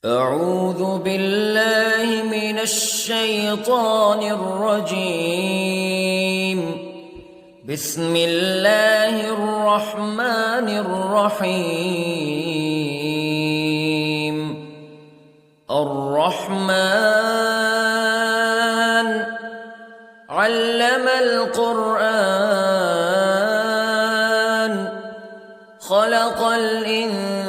أعوذ بالله من الشيطان الرجيم. بسم الله الرحمن الرحيم. الرحمن علم القرآن خلق الإنسان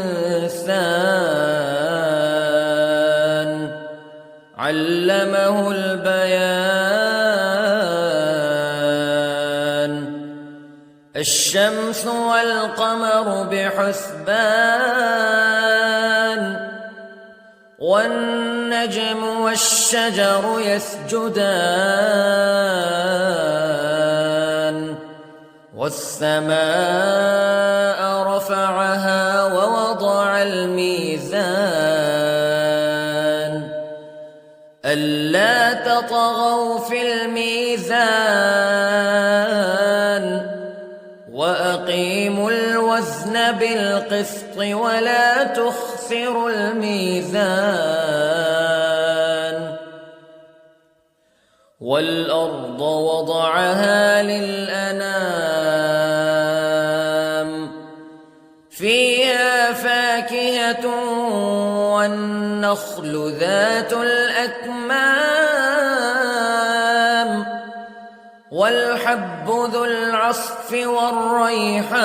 علمه البيان. الشمس والقمر بحسبان والنجم والشجر يسجدان والسماء رفعها ووضع الميزان ألا تطغوا في الميزان وأقيموا الوزن بالقسط ولا تخسروا الميزان. والأرض وضعها للأنام فيها فاكهة والنخل ذات الأكمام والحب ذو العصف والريحان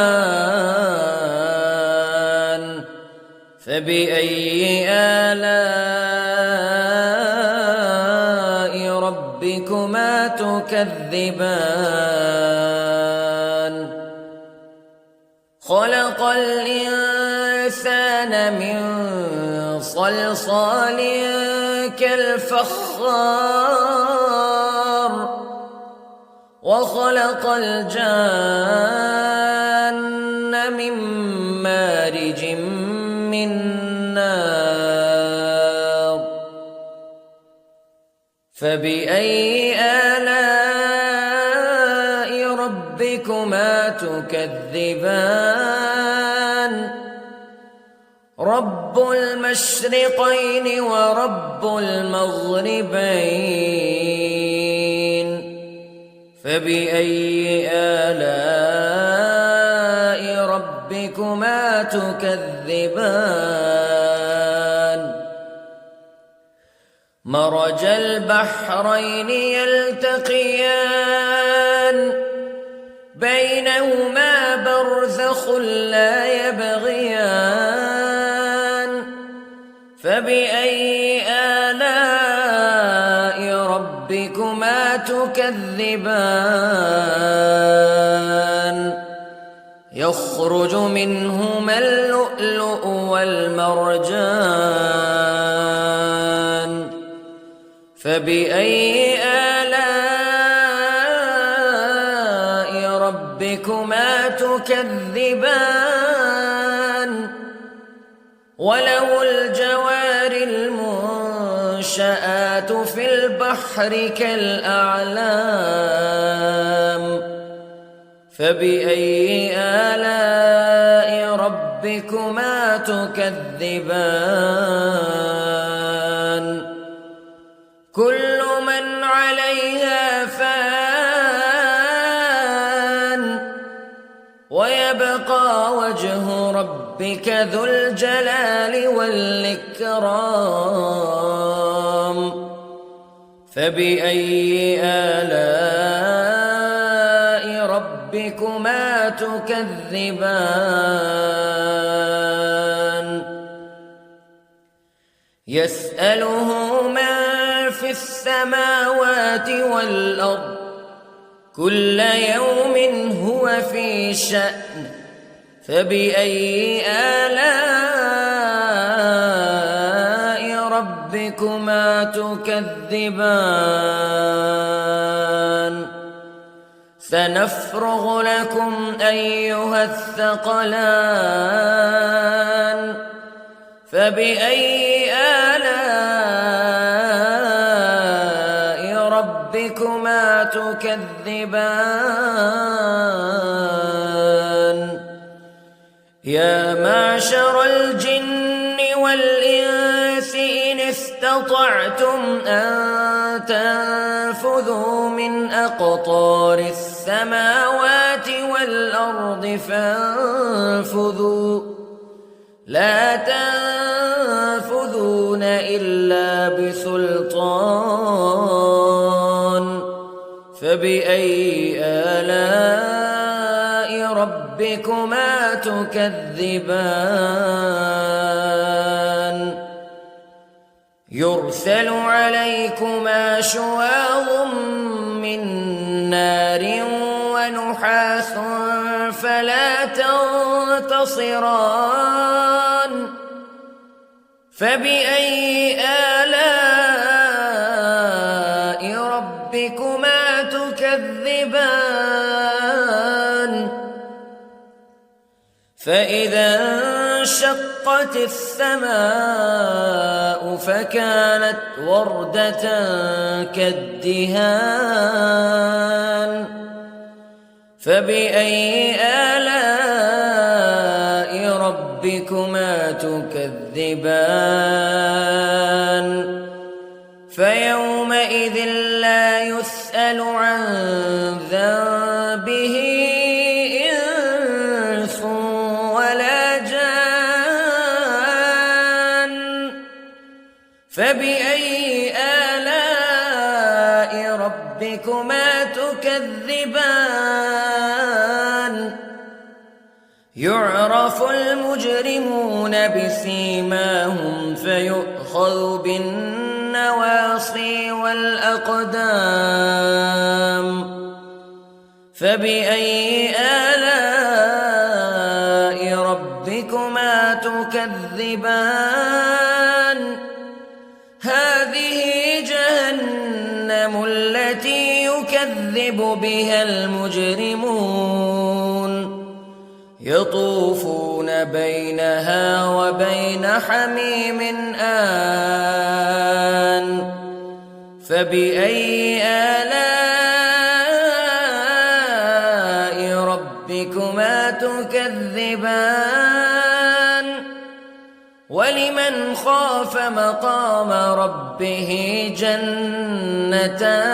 فبأي آلاء ربكما تكذبان. خلق الإنسان من صلصال كالفخار وخلق الجان من مارج من نار فبأي آلاء ربكما تكذبان. رب المشرقين ورب المغربين فبأي آلاء ربكما تكذبان. مرج البحرين يلتقيان بينهما برزخ لا يبغيان فبأي آلاء ربكما تكذبان. يخرج منهما اللؤلؤ والمرجان فبأي آلاء ربكما تكذبان. وله الجوار المنشآت في البحر كالأعلام فبأي آلاء ربكما تكذبان. كل من عليها فان ويبقى وجه ربك ذو الجلال والإكرام فبأي آلاء ربكما تكذبان. يسأله من في السماوات والأرض كل يوم هو في شأن فبأي آلاء ربكما تكذبان. سنفرغ لكم أيها الثقلان فبأي آلاء ربكما تكذبان. يا معشر الجن والإنس استطعتم أن تنفذوا من أقطار السماوات والأرض فانفذوا لا تنفذون إلا بسلطان فبأي آلاء ربكما تكذبان يرسل عليكما شواظ من نار ونحاس فلا تنتصران فبأي آلاء ربكما تكذبان فإذا انشقت السماء فكانت وردة كالدهان فبأي آلاء ربكما تكذبان فيومئذ لا يسأل عن ذنبه إنس ولا جان فبأي آلاء ربكما تكذبان يعرف المجرمون بسيماهم فيؤخذ بالنواصي والأقدام فبأي آلاء ربكما تكذبان هذه جهنم التي يكذب بها المجرمون يطوفون بينها وبين حميم آن فبأي آلاء ربكما تكذبان ولمن خاف مقام ربه جنتان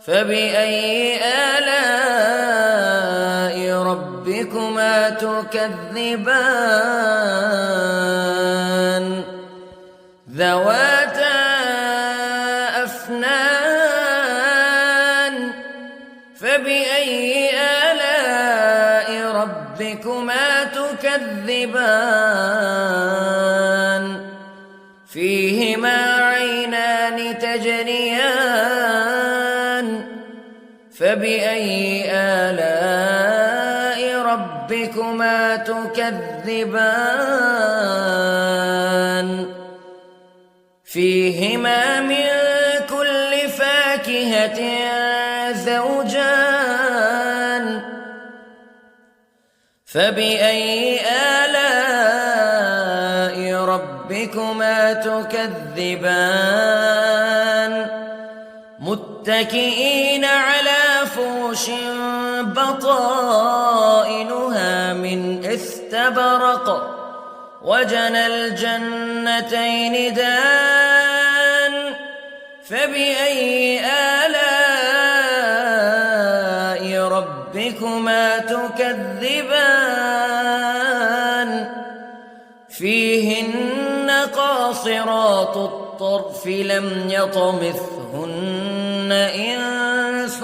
فبأي آلاء ربكما تكذبان ذواتا أفنان فبأي آلاء ربكما تكذبان فيهما عينان تجريان فبأي آلاء ربكما تكذبان فيهما من كل فاكهة زوجان فبأي آلاء ربكما تكذبان متكئين على فرش بطائنها من استبرق وجنى الجنتين دان فبأي آلاء ربكما تكذبان فيهن قاصرات الطرف لم يطمثهن إنس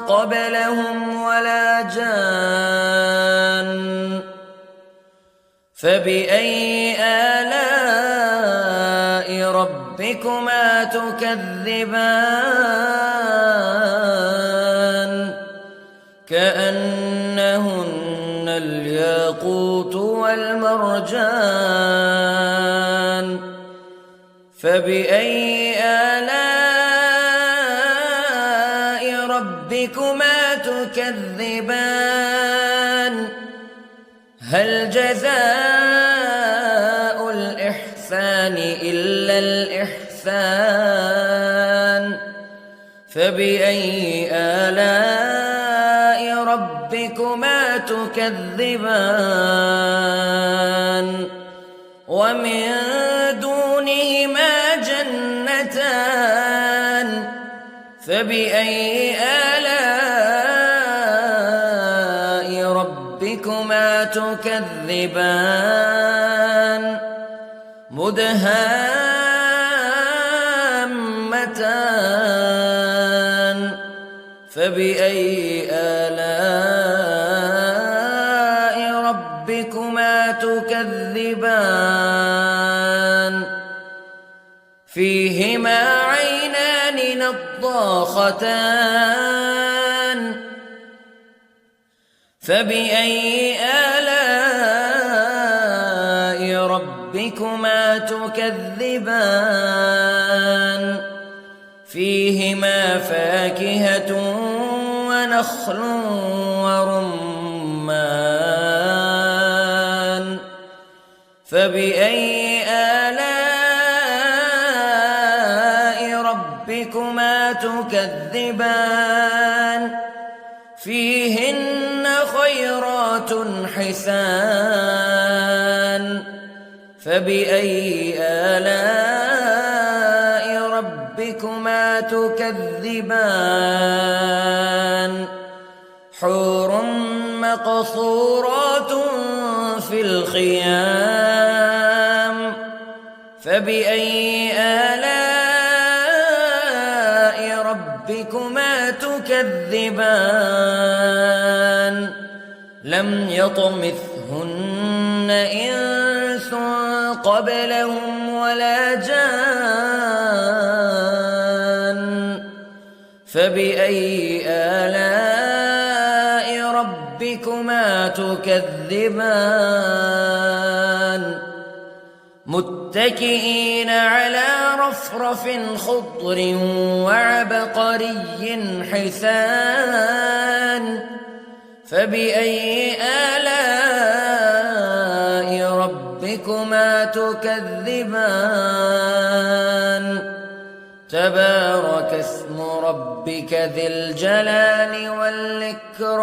قبلهم ولا جان فبأي آلاء ربكما تكذبان كأنهن الياقوت والمرجان فبأي آلاء ربكما تكذبان هل جزاء الإحسان إلا الإحسان فبأي آلاء ربكما تكذبان ومن دونهما جنتان فبأي آلاء ربكما تكذبان مدهامتان فبأي آلاء ربكما تكذبان فيهما عينان نضاختان فبأي آلاء ربكما تكذبان فيهما فاكهة ونخل ورمان فبأي آلاء ربكما تكذبان فيهن خيرات حسان فبأي آلاء ربكما تكذبان حور مقصورات في الخيام فبأي آلاء ربكما تكذبان لم يطمثهن إنس قبلهم ولا جان فبأي آلاء ربكما تكذبان متكئين على رفرف خضر وعبقري حسان فبأي آلاء ربكما تكذبان تبارك اسم ربك ذي الجلال والإكرام